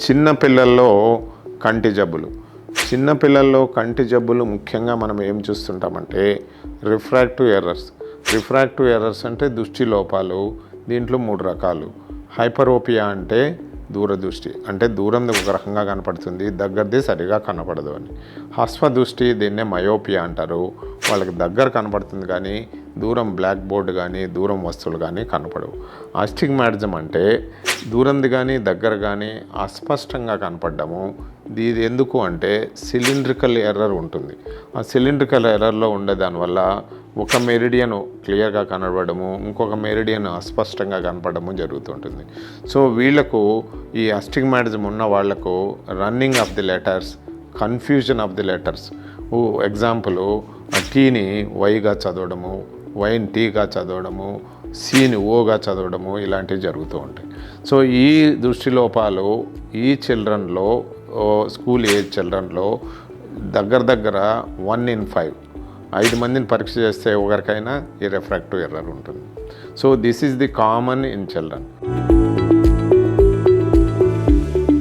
చిన్నపిల్లల్లో కంటి జబ్బులు. చిన్నపిల్లల్లో కంటి జబ్బులు ముఖ్యంగా మనం ఏం చూస్తుంటామంటే రిఫ్రాక్టివ్ ఎర్రర్స్ అంటే దృష్టి లోపాలు. దీంట్లో 3 రకాలు. హైపరోపియా అంటే దూరదృష్టి, అంటే దూరంది ఒక రకంగా కనపడుతుంది, దగ్గరది సరిగా కనపడదు అని. హస్వ దృష్టి, దీన్నే మయోపియా అంటారు. వాళ్ళకి దగ్గర కనపడుతుంది కానీ దూరం బ్లాక్ బోర్డ్ కానీ దూరం వస్తువులు కానీ కనపడవు. ఆస్టిగ్మాటిజం అంటే దూరంది కానీ దగ్గర కానీ అస్పష్టంగా కనపడము. ఇది ఎందుకు అంటే సిలిండ్రికల్ ఎర్రర్ ఉంటుంది. ఆ సిలిండ్రికల్ ఎర్రర్లో ఉండే దానివల్ల ఒక మెరిడియన్ క్లియర్గా కనబడము, ఇంకొక మెరిడియన్ అస్పష్టంగా కనపడము జరుగుతుంటుంది. సో వీళ్ళకు ఈ ఆస్టిగ్మాటిజం ఉన్న వాళ్లకు running of the letters, confusion of the letters. Example, టీని వైగా చదవడము, వైని టీగా చదవడము, సిని ఓగా చదవడము, ఇలాంటివి జరుగుతూ ఉంటాయి. సో ఈ దృష్టి లోపాలు ఈ చిల్డ్రన్లో, స్కూల్ ఏజ్ చిల్డ్రన్లో దగ్గర 1 in 5, 5 మందిని పరీక్ష చేస్తే ఒకరికైనా ఈ రిఫ్రాక్టివ్ ఎర్రర్ ఉంటుంది. So this is the common in children.